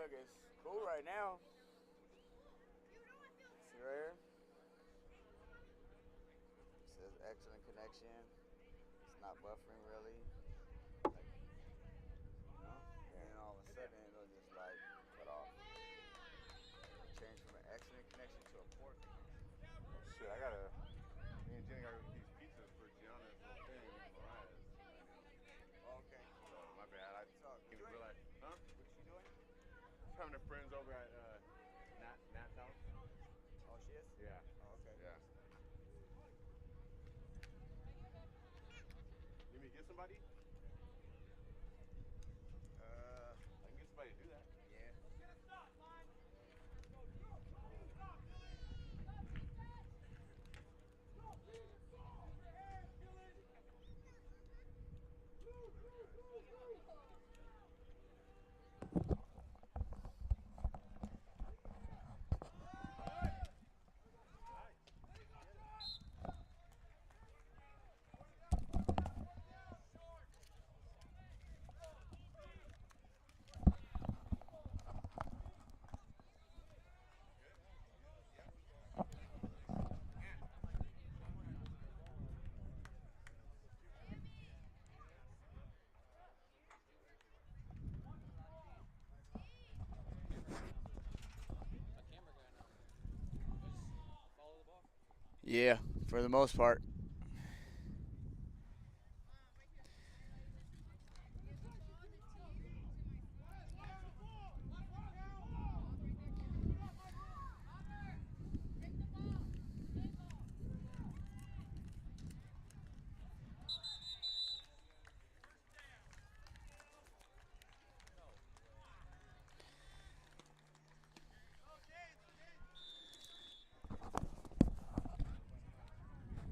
look, it's cool right now. See right here? It says excellent connection. It's not buffering really. Like, and then all of a sudden it'll just like cut off. Change from an excellent connection to a poor connection. Shit, me and Jenny gotta go get these pizzas for Gianna's little thing in Mariah's. Okay. So, my bad. I didn't realize. Huh? What you doing? Just having a friends over at Nat's house. Oh, she is? Yeah. Oh, okay. Yeah. You need me to get somebody? I can get somebody to do that. Yeah. Yeah, for the most part.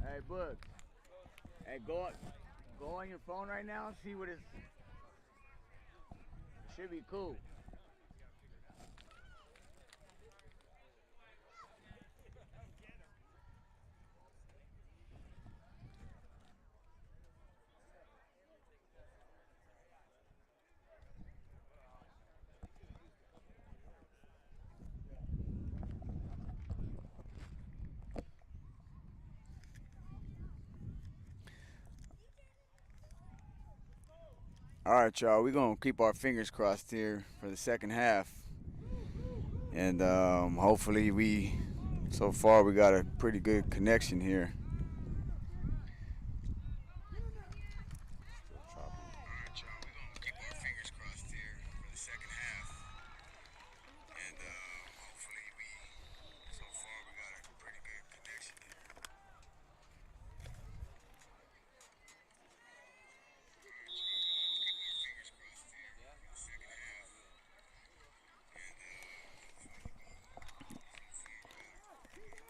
Hey, Book. Hey, go on your phone right now and see what it should be cool. All right, y'all. We're gonna keep our fingers crossed here for the second half, and hopefully we. So far, we got a pretty good connection here.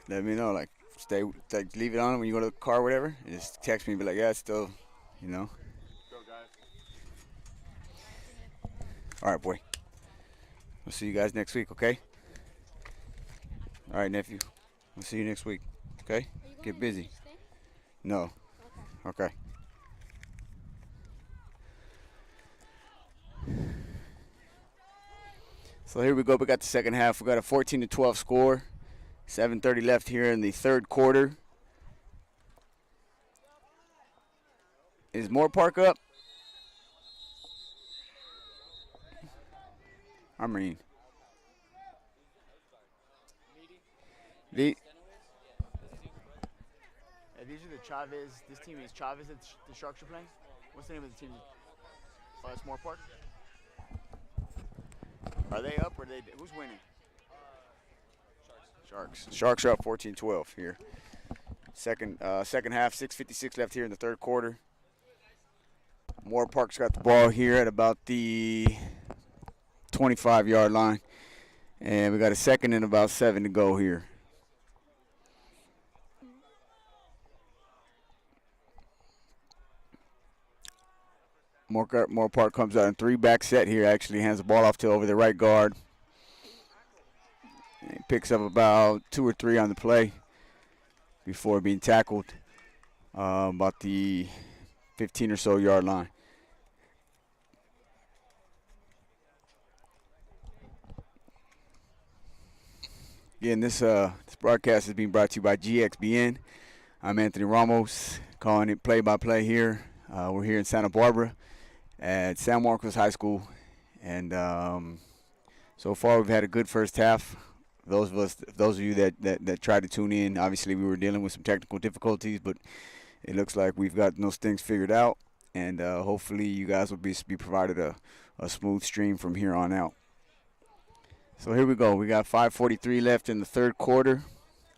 Let me know, like, leave it on when you go to the car or whatever. And just text me and be like, yeah, it's still, you know. Go, guys. All right, boy. We'll see you guys next week, okay? All right, nephew. We'll see you next week, okay? Get busy. No. Okay. So here we go. We got the second half. We got a 14-12 score. 7:30 left here in the third quarter. Is Moorpark up? I mean, these are the Chavez. This team is Chavez that the Sharks are playing. What's the name of the team? Oh, it's Moorpark. Are they up or who's winning? Sharks. Sharks are up 14-12 here. Second half, 6:56 left here in the third quarter. Moorpark's got the ball here at about the 25-yard line. And we got a second and about 7 to go here. Moorpark comes out in 3-back set here, actually hands the ball off to over the right guard. And he picks up about 2 or 3 on the play before being tackled about the 15 or so yard line. Again, this broadcast is being brought to you by GXBN. I'm Anthony Ramos, calling it play-by-play here. We're here in Santa Barbara at San Marcos High School, and so far we've had a good first half. Those of you that tried to tune in, obviously we were dealing with some technical difficulties, but it looks like we've got those things figured out, and hopefully you guys will be provided a smooth stream from here on out. So here we go. We got 5:43 left in the third quarter.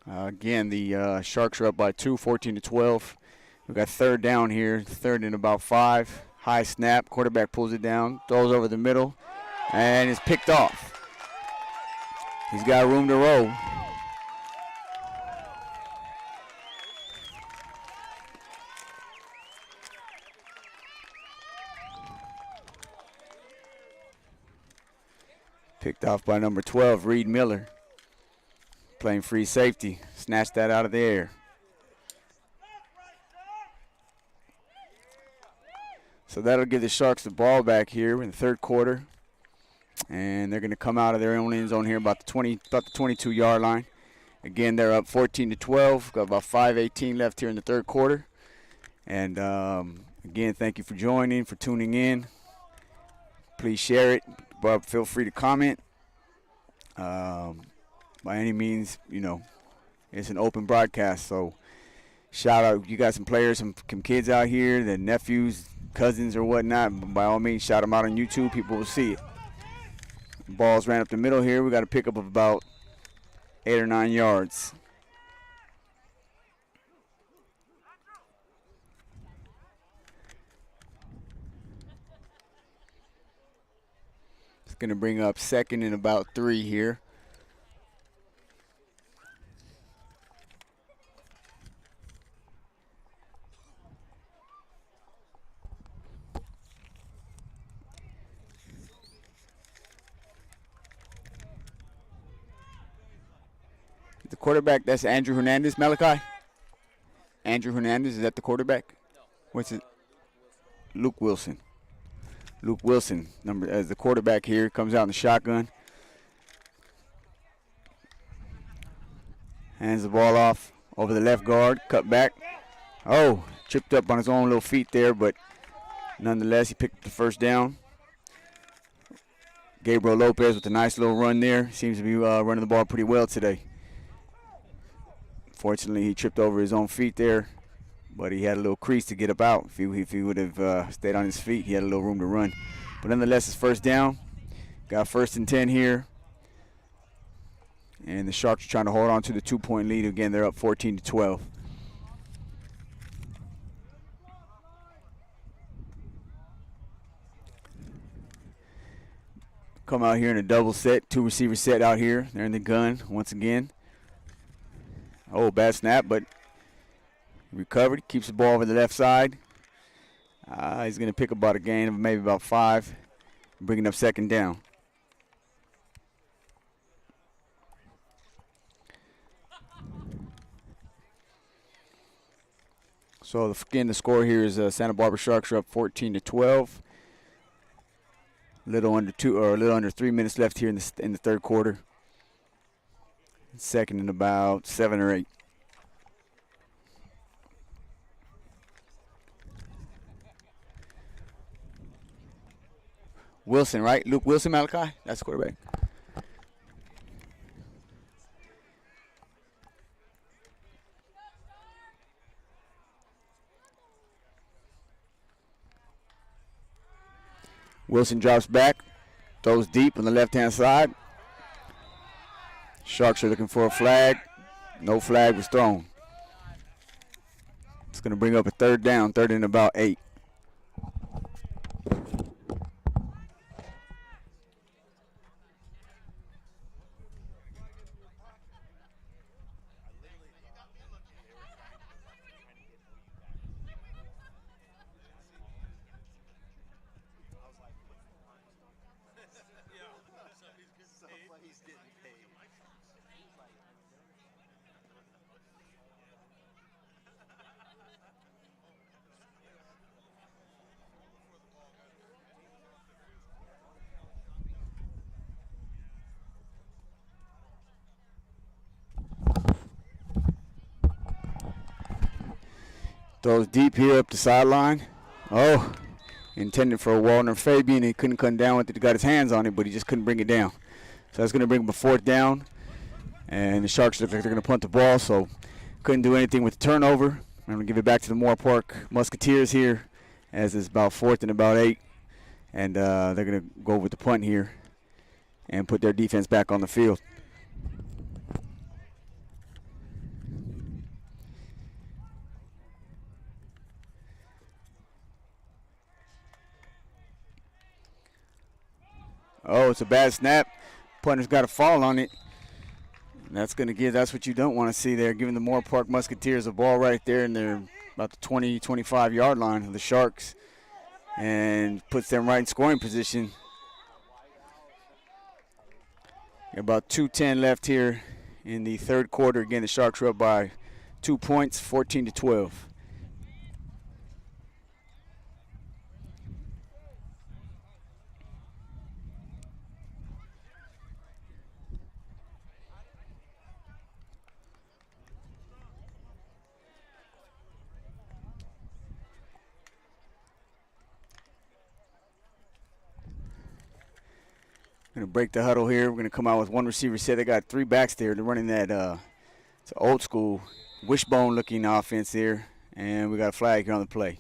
Again, the Sharks are up by 2, 14-12. We got third down here, third and about 5. High snap, quarterback pulls it down, throws over the middle, and it's picked off. He's got room to roll. Picked off by number 12, Reed Miller. Playing free safety. Snatched that out of the air. So that'll give the Sharks the ball back here in the third quarter. And they're going to come out of their own end zone here about the 22-yard line. Again, they're up 14-12. Got about 5:18 left here in the third quarter. And again, thank you for joining, for tuning in. Please share it. But feel free to comment. By any means, you know, it's an open broadcast. So shout out, you got some players, some kids out here, their nephews, cousins, or whatnot. By all means, shout them out on YouTube. People will see it. Balls ran up the middle here. We got a pickup of about 8 or 9 yards. It's going to bring up second and about 3 here. The quarterback, that's Andrew Hernandez, Malachi? Andrew Hernandez, is that the quarterback? No. What's it? Luke Wilson. Luke Wilson, number as the quarterback here, comes out in the shotgun. Hands the ball off over the left guard, cut back. Oh, tripped up on his own little feet there, but nonetheless, he picked up the first down. Gabriel Lopez with a nice little run there. Seems to be running the ball pretty well today. Fortunately, he tripped over his own feet there, but he had a little crease to get up out. If he would have stayed on his feet, he had a little room to run. But nonetheless, it's first down. Got 1st and 10 here. And the Sharks are trying to hold on to the 2-point lead. Again, they're up 14-12. Come out here in a double set, 2 receiver set out here. They're in the gun once again. Oh, bad snap, but recovered. Keeps the ball over the left side. He's going to pick about a gain of maybe about 5, bringing up second down. So again, the score here is Santa Barbara Sharks are up 14-12. A little under 3 minutes left here in the third quarter. Second and about 7 or 8. Wilson, right? Luke Wilson, Malachi? That's the quarterback. Wilson drops back, throws deep on the left-hand side. Sharks are looking for a flag. No flag was thrown. It's going to bring up a third down, third and about 8. Throws deep here up the sideline. Oh, intended for a Walner Fabian. He couldn't come down with it. He got his hands on it, but he just couldn't bring it down. So that's going to bring him a 4th down. And the Sharks look like they're going to punt the ball, so couldn't do anything with the turnover. I'm going to give it back to the Moorpark Musketeers here, as it's about 4th and about 8. And they're going to go with the punt here and put their defense back on the field. Oh, it's a bad snap. Punter's got a fall on it. That's what you don't want to see there, giving the Moorpark Musketeers a ball right there in their about the 20, 25-yard line of the Sharks, and puts them right in scoring position. About 2:10 left here in the 3rd quarter. Again, the Sharks are up by 2 points, 14-12. Going to break the huddle here. We're going to come out with one receiver set. They got 3 backs there. They're running that it's an old school wishbone looking offense here. And we got a flag here on the play.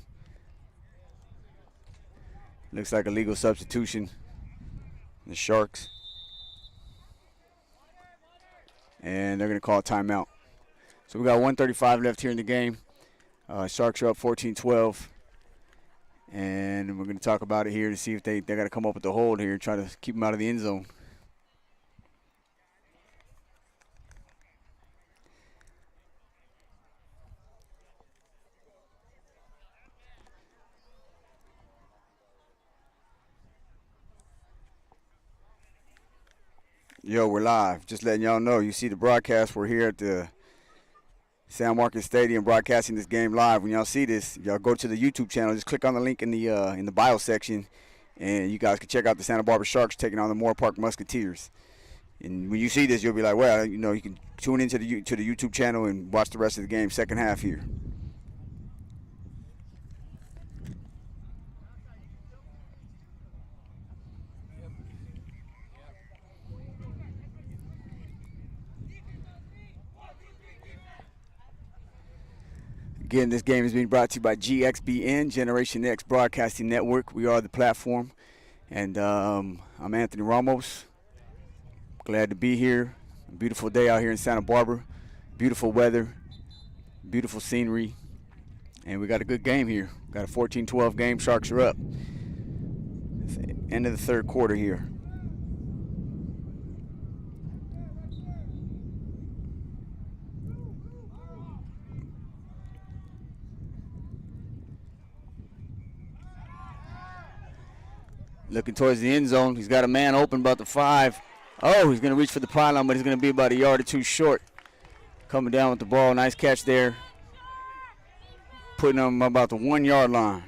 Looks like a legal substitution. The Sharks. And they're going to call a timeout. So we got 1:35 left here in the game. Sharks are up 14-12. And we're going to talk about it here to see if they got to come up with the hold here and try to keep them out of the end zone. Yo, we're live. Just letting y'all know. You see the broadcast. We're here at the San Marcos Stadium broadcasting this game live. When y'all see this, y'all go to the YouTube channel. Just click on the link in the bio section, and you guys can check out the Santa Barbara Sharks taking on the Moorpark Musketeers. And when you see this, you'll be like, well, you know, you can tune into the YouTube channel and watch the rest of the game, second half here. Again, this game is being brought to you by GXBN, Generation X Broadcasting Network. We are the platform. And I'm Anthony Ramos. Glad to be here. A beautiful day out here in Santa Barbara. Beautiful weather. Beautiful scenery. And we got a good game here. Got a 14-12 game. Sharks are up. It's the end of the 3rd quarter here. Looking towards the end zone. He's got a man open about the 5. Oh, he's going to reach for the pylon, but he's going to be about a yard or 2 short. Coming down with the ball. Nice catch there. Putting him about the 1-yard line.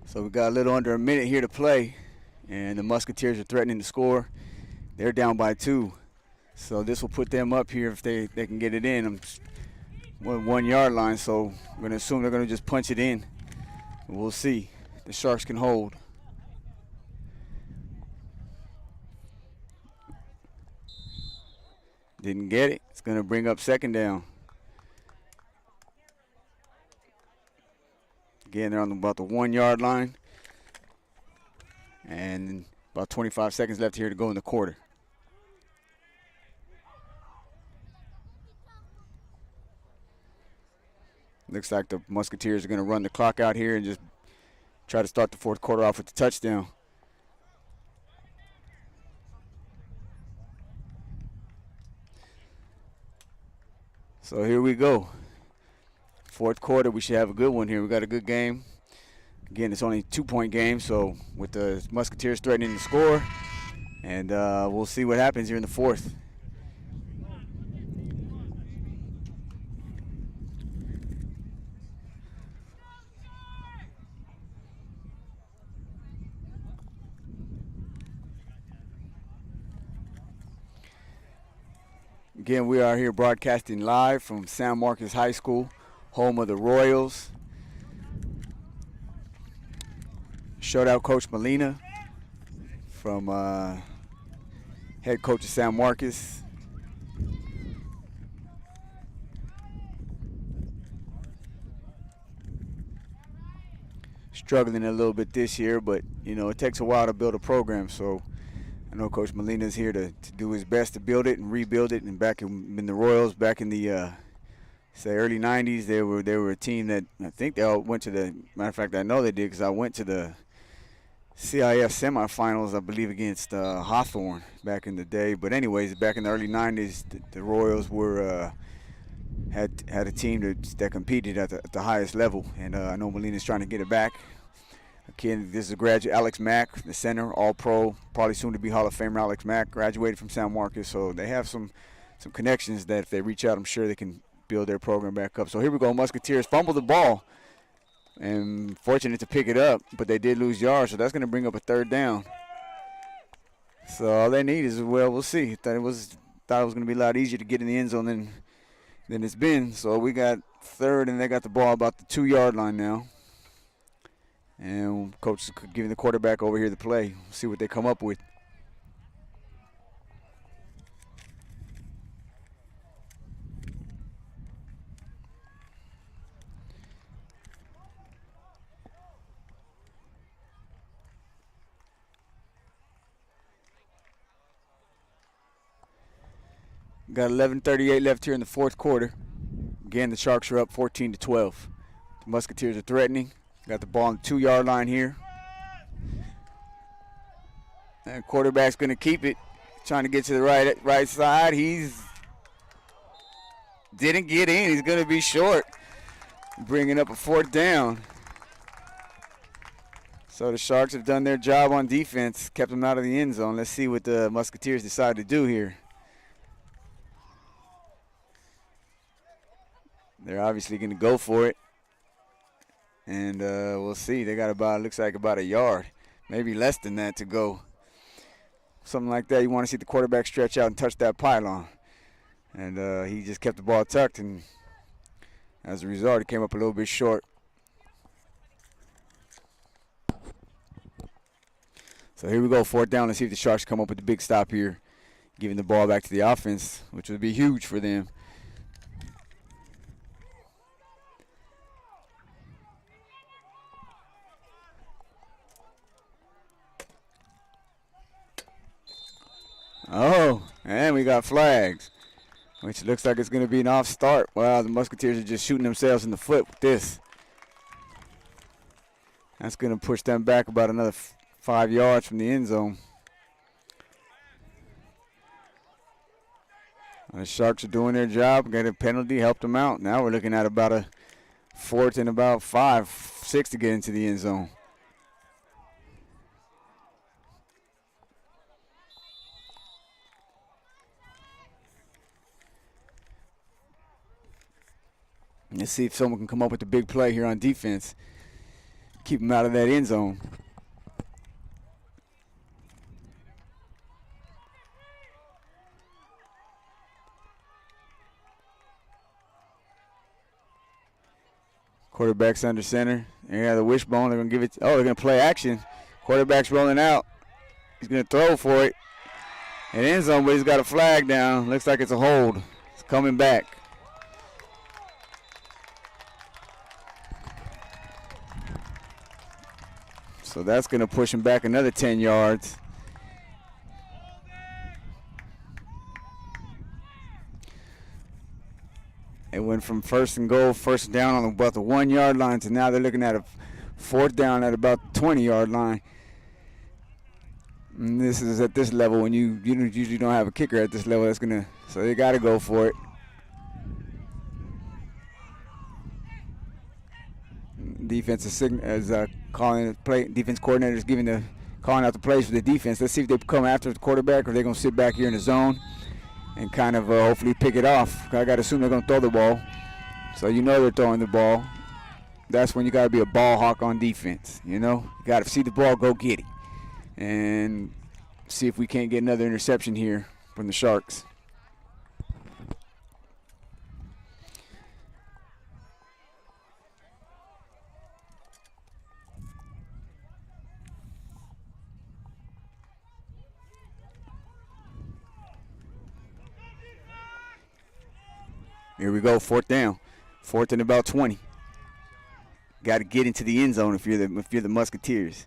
So we got a little under a minute here to play, and the Musketeers are threatening to score. They're down by 2. So this will put them up here if they can get it in. 1-yard line, so we're going to assume they're going to just punch it in. We'll see. The Sharks can hold. Didn't get it. It's going to bring up 2nd down. Again, they're on about the 1-yard line. And about 25 seconds left here to go in the quarter. Looks like the Musketeers are going to run the clock out here and just try to start the 4th quarter off with the touchdown. So here we go. 4th quarter, we should have a good one here. We got a good game. Again, it's only a 2-point game, so with the Musketeers threatening to score, and we'll see what happens here in the fourth. Again, we are here broadcasting live from San Marcos High School, home of the Royals. Shout out Coach Molina from head coach of San Marcos. Struggling a little bit this year, but you know, it takes a while to build a program, so I know Coach Molina is here to do his best to build it and rebuild it. And back in the Royals, back in the say early 90s, they were a team that I think they all went to the, matter of fact, I know they did because I went to the CIF semifinals, I believe, against Hawthorne back in the day. But anyways, back in the early 90s, the Royals were had a team that competed at the highest level, and I know Molina's trying to get it back. Again, this is a graduate, Alex Mack, the center, all-pro, probably soon to be Hall of Famer Alex Mack, graduated from San Marcos, so they have some connections that if they reach out, I'm sure they can build their program back up. So here we go, Musketeers fumble the ball, and fortunate to pick it up, but they did lose yards, so that's going to bring up a third down. So all they need is, well, we'll see. Thought it was going to be a lot easier to get in the end zone than it's been. So we got third, and they got the ball about the 2-yard line now. And coach is giving the quarterback over here the play. See what they come up with. Got 11:38 left here in the fourth quarter. Again, the Sharks are up 14-12. The Musketeers are threatening. Got the ball on the 2-yard line here. And quarterback's going to keep it. Trying to get to the right side. Didn't get in. He's going to be short. Bringing up a fourth down. So the Sharks have done their job on defense. Kept them out of the end zone. Let's see what the Musketeers decide to do here. They're obviously going to go for it. And we'll see. They got looks like about a yard, maybe less than that to go. Something like that. You want to see the quarterback stretch out and touch that pylon. And he just kept the ball tucked, and as a result, he came up a little bit short. So here we go, fourth down. Let's see if the Sharks come up with the big stop here, giving the ball back to the offense, which would be huge for them. Oh, and we got flags, which looks like it's going to be an off start. Wow, the Musketeers are just shooting themselves in the foot with this. That's going to push them back about another 5 yards from the end zone. The Sharks are doing their job, got a penalty, helped them out. Now we're looking at about a 4th and about 5, 6 to get into the end zone. Let's see if someone can come up with a big play here on defense. Keep them out of that end zone. Quarterback's under center. They got the wishbone. They're going to give it. Oh, they're going to play action. Quarterback's rolling out. He's going to throw for it. And end zone, but he's got a flag down. Looks like it's a hold. It's coming back. So that's going to push him back another 10 yards. It went from first down on about the 1 yard line to now they're looking at a fourth down at about the 20 yard line. And this is at this level when you usually don't have a kicker at this level. So they got to go for it. Defensive calling the play. Defense coordinators calling out the plays for the defense. Let's see if they come after the quarterback or they're gonna sit back here in the zone and kind of hopefully pick it off. I gotta assume they're gonna throw the ball, so you know they're throwing the ball. That's when you gotta be a ball hawk on defense. You know, you gotta see the ball, go get it, and see if we can't get another interception here from the Sharks. Here we go, 4th down. 4th and about 20. Got to get into the end zone if you're the Musketeers.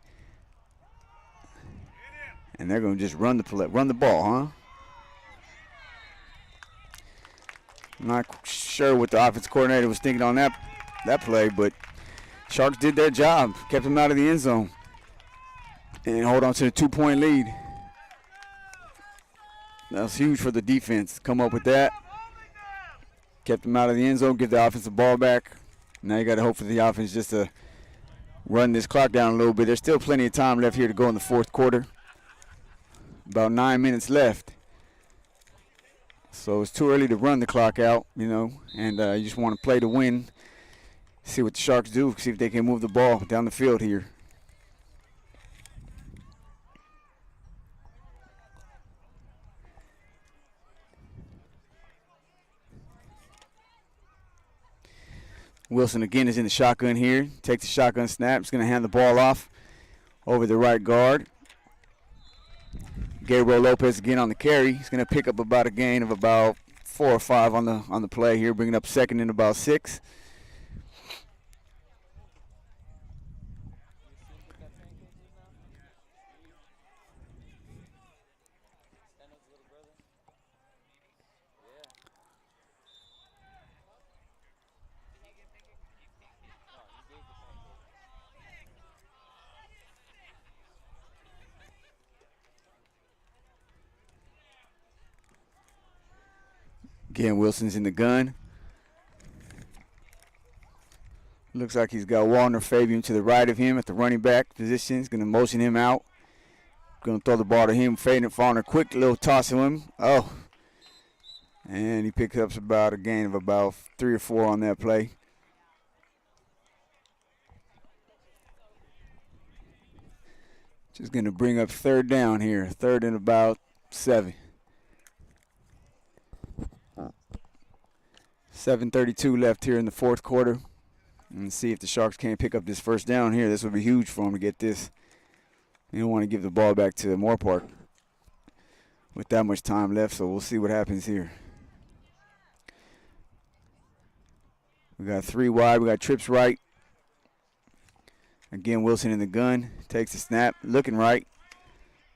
And they're going to just run the ball, huh? I'm not sure what the offense coordinator was thinking on that play, but Sharks did their job, kept them out of the end zone, and hold on to the 2-point lead. That was huge for the defense. Come up with that. Kept them out of the end zone, give the offense the ball back. Now you got to hope for the offense just to run this clock down a little bit. There's still plenty of time left here to go in the 4th quarter. About 9 minutes left. So it's too early to run the clock out, you know, and you just want to play to win. See what the Sharks do, see if they can move the ball down the field here. Wilson again is in the shotgun here. Takes the shotgun snap. He's going to hand the ball off over the right guard. Gabriel Lopez again on the carry. He's going to pick up about a gain of about 4 or 5 on the play here, bringing up 2nd and about 6. Again, Wilson's in the gun. Looks like he's got Walner Fabian to the right of him at the running back position. He's going to motion him out. Going to throw the ball to him. Fading Fauner, quick little toss to him. Oh. And he picks up about a gain of about 3 or 4 on that play. Just going to bring up 3rd down here. 3rd and about 7. 7:32 left here in the 4th quarter. And see if the Sharks can't pick up this 1st down here. This would be huge for them to get this. They don't want to give the ball back to Moorpark with that much time left, so we'll see what happens here. We got 3 wide. We got trips right. Again, Wilson in the gun. Takes the snap. Looking right.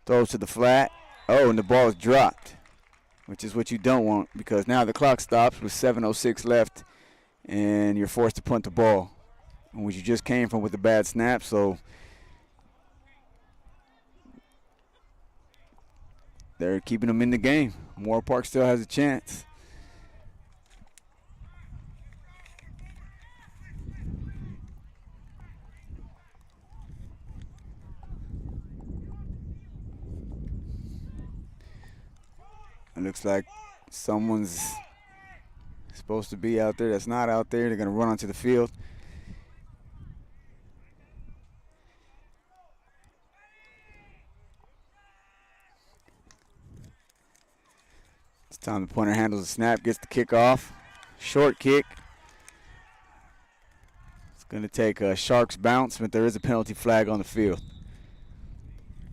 Throws to the flat. Oh, and the ball is dropped, which is what you don't want, because now the clock stops with 7:06 left and you're forced to punt the ball, which you just came from with a bad snap. So they're keeping them in the game. Moorpark still has a chance. It looks like someone's supposed to be out there that's not out there. They're going to run onto the field. It's time the punter handles the snap, gets the kickoff. Short kick. It's going to take a Sharks bounce, but there is a penalty flag on the field.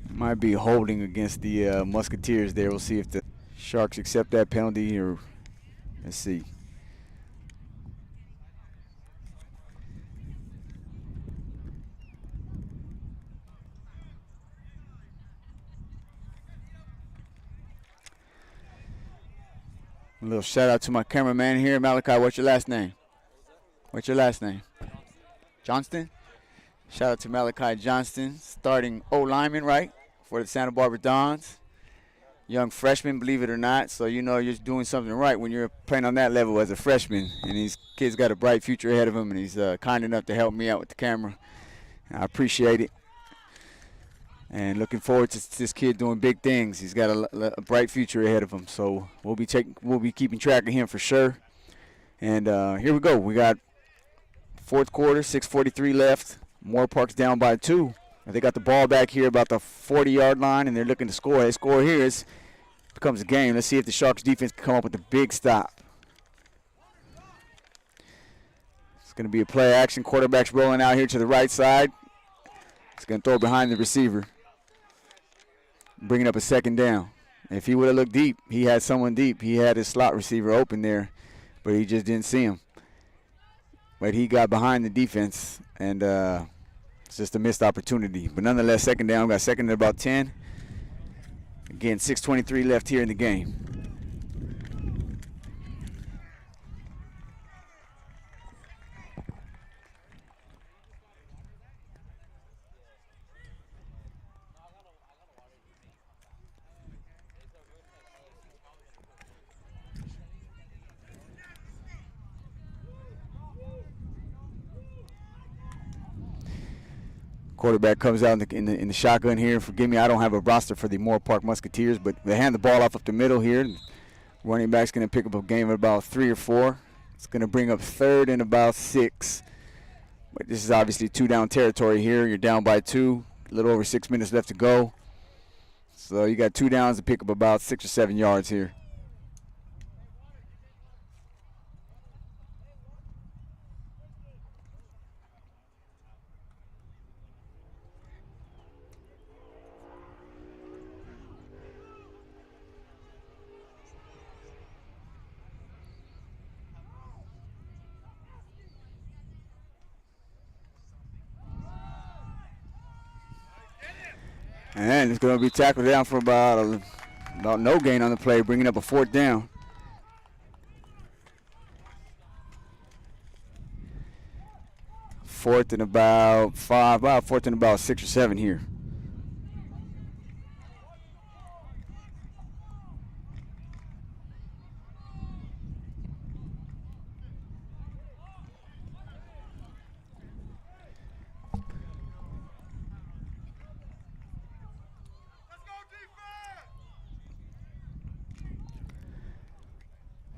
Might be holding against the Musketeers there. We'll see if the Sharks accept that penalty, or let's see. A little shout out to my cameraman here, Malachi. What's your last name? What's your last name? Johnston? Shout out to Malachi Johnston, starting O-lineman, right, for the Santa Barbara Dons. Young freshman, believe it or not. So you know you're doing something right when you're playing on that level as a freshman. And these kids got a bright future ahead of him, and he's kind enough to help me out with the camera. I appreciate it. And looking forward to this kid doing big things. He's got a bright future ahead of him. So we'll be keeping track of him for sure. And here we go. We got fourth quarter, 6:43 left. Moorpark's down by 2. They got the ball back here about the 40-yard line, and they're looking to score. They score here. It becomes a game. Let's see if the Sharks defense can come up with a big stop. It's going to be a play action. Quarterback's rolling out here to the right side. It's going to throw behind the receiver, bringing up a second down. If he would have looked deep, he had someone deep. He had his slot receiver open there, but he just didn't see him. But he got behind the defense, and it's just a missed opportunity. But nonetheless, second down. Got second at about 10. Again, 6:23 left here in the game. Quarterback comes out in the shotgun here. Forgive me, I don't have a roster for the Moorpark Musketeers, but they hand the ball off up the middle here. Running back's going to pick up a game of about 3 or 4. It's going to bring up third and about 6. But this is obviously 2-down territory here. You're down by 2. A little over 6 minutes left to go. So you got 2 downs to pick up about 6 or 7 yards here. And it's going to be tackled down for about no gain on the play, bringing up a 4th down. Fourth and about 5, fourth and about 6 or 7 here.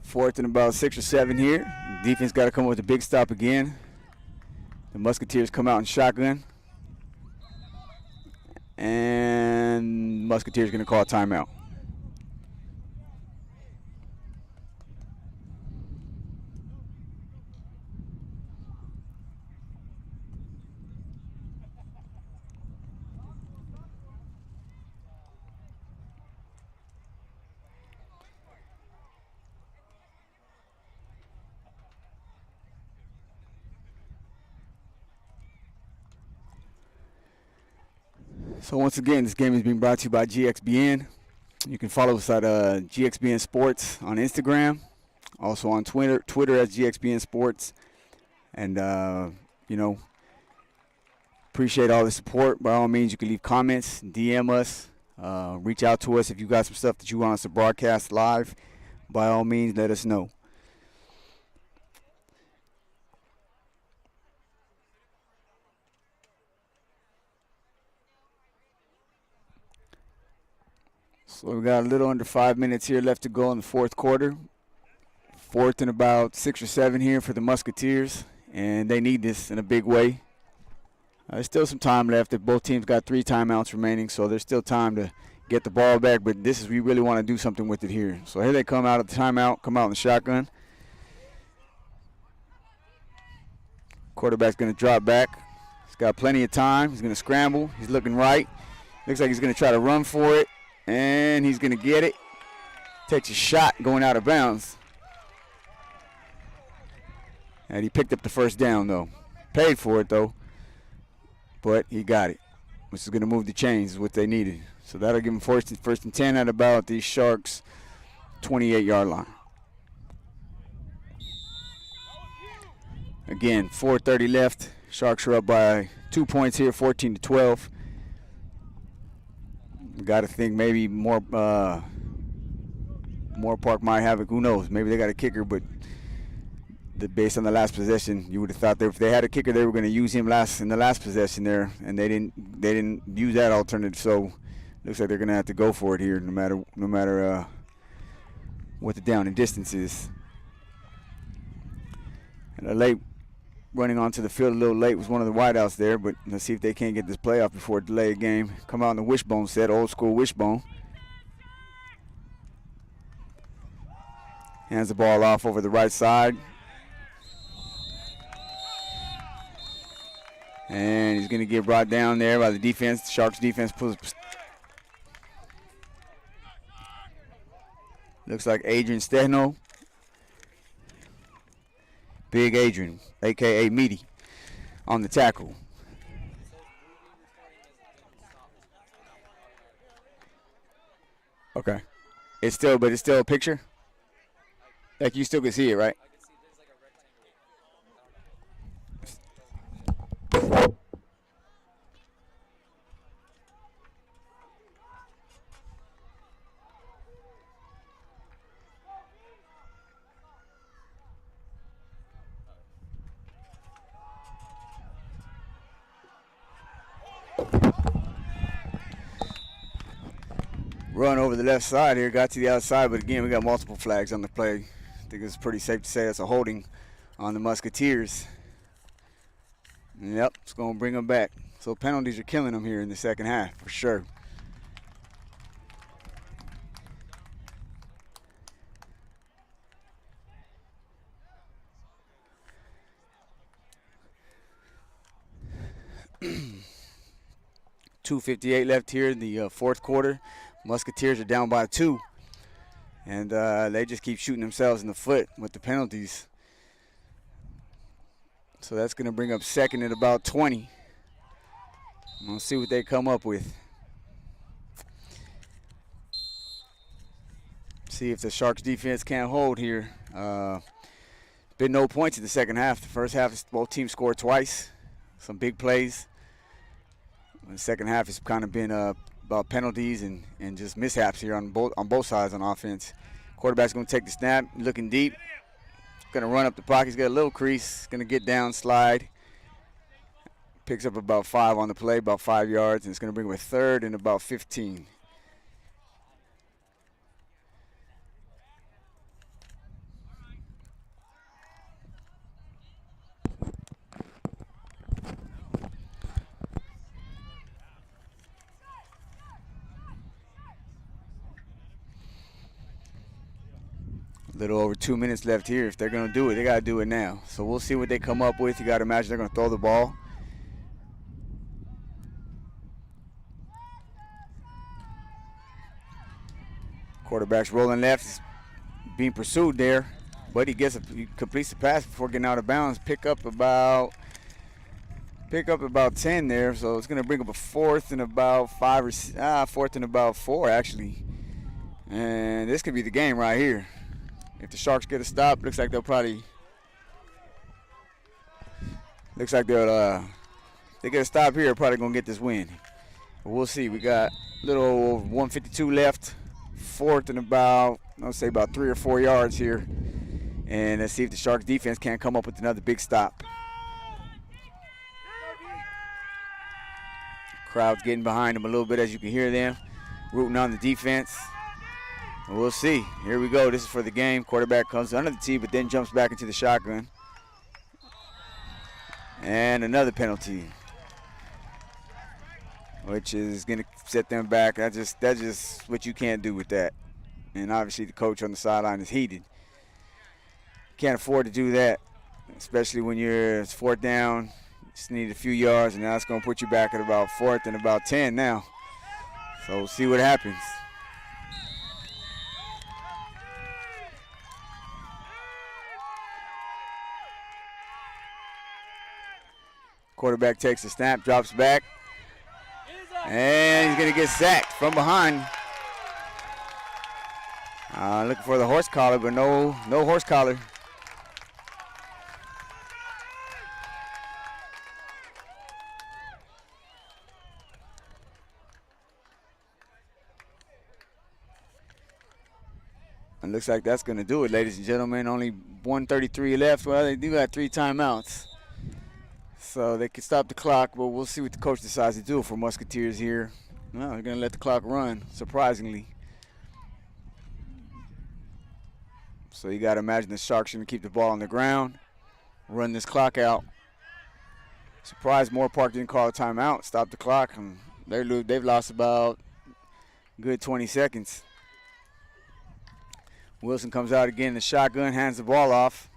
Fourth and about 6 or 7 here. Defense got to come up with a big stop again. The Musketeers come out in shotgun. And Musketeers going to call a timeout. So once again, this game is being brought to you by GXBN. You can follow us at GXBN Sports on Instagram, also on Twitter as GXBN Sports. And, appreciate all the support. By all means, you can leave comments, DM us, reach out to us if you got some stuff that you want us to broadcast live. By all means, let us know. So we got a little under 5 minutes here left to go in the fourth quarter. Fourth and about 6 or 7 here for the Musketeers, and they need this in a big way. There's still some time left. Both teams got 3 timeouts remaining, so there's still time to get the ball back, but we really want to do something with it here. So here they come out of the timeout, come out in the shotgun. Quarterback's going to drop back. He's got plenty of time. He's going to scramble. He's looking right. Looks like he's going to try to run for it. And he's going to get it. Takes a shot going out of bounds. And he picked up the first down, though. Paid for it, though. But he got it, which is going to move the chains, is what they needed. So that'll give them first and 10 at about the Sharks' 28-yard line. Again, 4:30 left. Sharks are up by 2 points here, 14-12. Got to think maybe Moorpark might have it. Who knows? Maybe they got a kicker, but based on the last possession, you would have thought that if they had a kicker, they were going to use him in the last possession there, and they didn't use that alternative. So looks like they're going to have to go for it here, no matter what the down and distance is. And late running onto the field a little late was one of the wideouts there, but let's see if they can't get this playoff before a delayed game. Come out in the wishbone set, old school wishbone. Hands the ball off over the right side. And he's going to get brought down there by the defense. The Sharks defense pulls. Looks like Adrian Stehno. Big Adrian, a.k.a. Meaty, on the tackle. Okay. It's still a picture? Like you still can see it, right? Run over the left side here, got to the outside, but again, we got multiple flags on the play. I think it's pretty safe to say it's a holding on the Musketeers. Yep, it's going to bring them back. So penalties are killing them here in the second half, for sure. .258 left here in the fourth quarter. Musketeers are down by 2. And they just keep shooting themselves in the foot with the penalties. So that's going to bring up second at about 20. We'll see what they come up with. See if the Sharks defense can't hold here. Been no points in the second half. The first half, both teams scored twice. Some big plays. The second half has kind of been about penalties and just mishaps here on both sides on offense. Quarterback's going to take the snap, looking deep. Going to run up the pocket. He's got a little crease. Going to get down, slide. Picks up about 5 on the play, about 5 yards, and it's going to bring him a third and about 15. A little over 2 minutes left here. If they're going to do it, they got to do it now. So we'll see what they come up with. You got to imagine they're going to throw the ball. Quarterback's rolling left, being pursued there, but he completes the pass before getting out of bounds. Pick up about 10 there. So it's going to bring up a fourth and about 4 actually. And this could be the game right here. If the Sharks get a stop, looks like they'll they get a stop here, probably gonna get this win. But we'll see. We got a little over 152 left, fourth and about 3 or 4 yards here, and let's see if the Sharks defense can't come up with another big stop. Crowd's getting behind them a little bit, as you can hear them rooting on the defense. We'll see. Here we go. This is for the game. Quarterback comes under the tee, but then jumps back into the shotgun. And another penalty, which is going to set them back. That's just what you can't do with that. And obviously the coach on the sideline is heated. Can't afford to do that, especially when it's fourth down. Just need a few yards, and now it's going to put you back at about fourth and about 10 now. So we'll see what happens. Quarterback takes the snap, drops back, and he's going to get sacked from behind. Looking for the horse collar, but no horse collar. And looks like that's going to do it, ladies and gentlemen. Only 1:33 left. Well, they do got 3 timeouts. So they can stop the clock, but we'll see what the coach decides to do for Musketeers here. Well, they're going to let the clock run, surprisingly. So you got to imagine the Sharks going to keep the ball on the ground, run this clock out. Surprised Moorpark didn't call a timeout, stop the clock, and they've lost about a good 20 seconds. Wilson comes out again in the shotgun, hands the ball off.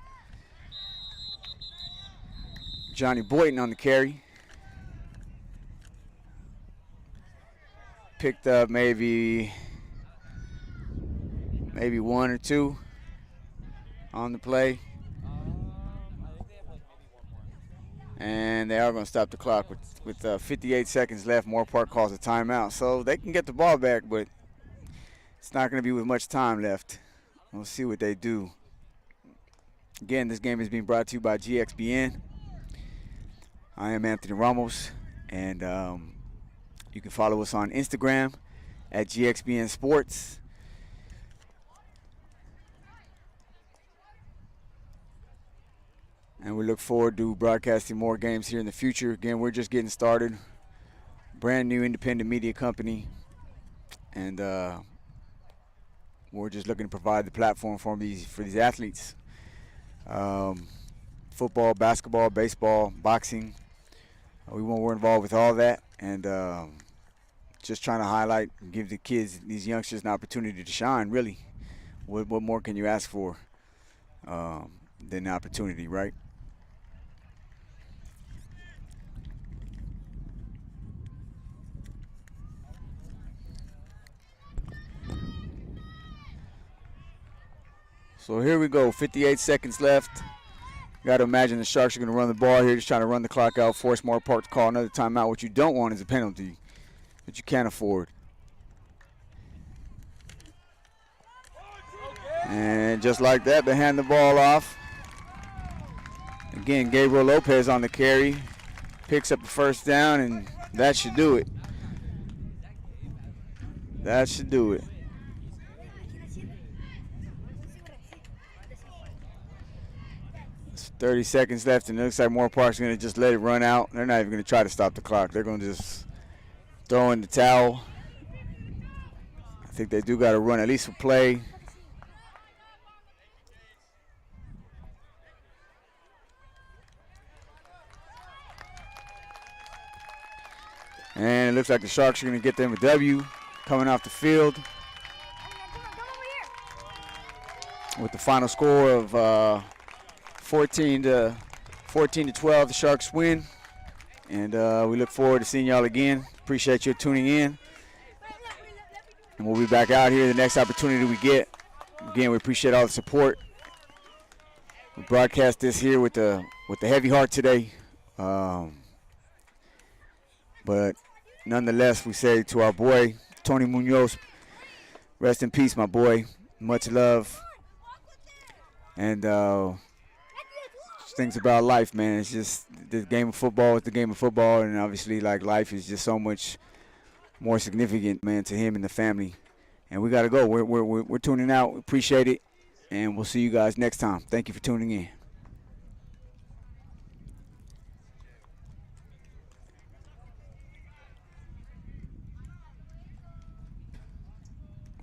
Johnny Boyton on the carry. Picked up maybe 1 or 2 on the play. And they are going to stop the clock with 58 seconds left. Moorpark calls a timeout. So they can get the ball back, but it's not going to be with much time left. We'll see what they do. Again, this game is being brought to you by GXBN. I am Anthony Ramos, and you can follow us on Instagram at GXBN Sports. And we look forward to broadcasting more games here in the future. Again, we're just getting started. Brand new independent media company. And we're just looking to provide the platform for these athletes. Football, basketball, baseball, boxing. We're involved with all that. And just trying to highlight and give the kids, these youngsters, an opportunity to shine, really. What more can you ask for than the opportunity, right? So here we go, 58 seconds left. Got to imagine the Sharks are going to run the ball here, just trying to run the clock out, force Moorpark to call another timeout. What you don't want is a penalty that you can't afford. And just like that, they hand the ball off. Again, Gabriel Lopez on the carry. Picks up the first down, and that should do it. That should do it. 30 seconds left, and it looks like Moorpark's going to just let it run out. They're not even going to try to stop the clock. They're going to just throw in the towel. I think they do got to run at least a play. And it looks like the Sharks are going to get them a W coming off the field. With the final score of 14 to 12, the Sharks win. And we look forward to seeing y'all again. Appreciate you tuning in. And we'll be back out here the next opportunity we get. Again, we appreciate all the support. We broadcast this here with the heavy heart today. But nonetheless, we say to our boy, Tony Munoz, rest in peace, my boy. Much love. And things about life, man. It's just the game of football is the game of football, and obviously, like, life is just so much more significant, man, to him and the family. And we got to go. We're tuning out. Appreciate it, and we'll see you guys next time. Thank you for tuning in.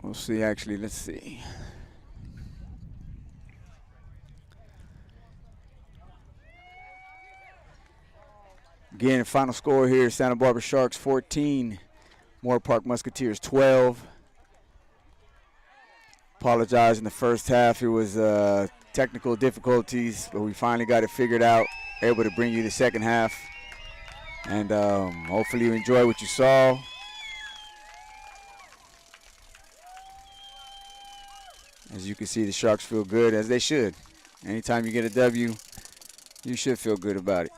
We'll see, actually. Let's see. Again, final score here, Santa Barbara Sharks 14, Moorpark Musketeers 12. Apologize in the first half. It was technical difficulties, but we finally got it figured out, able to bring you the second half. And hopefully you enjoy what you saw. As you can see, the Sharks feel good, as they should. Anytime you get a W, you should feel good about it.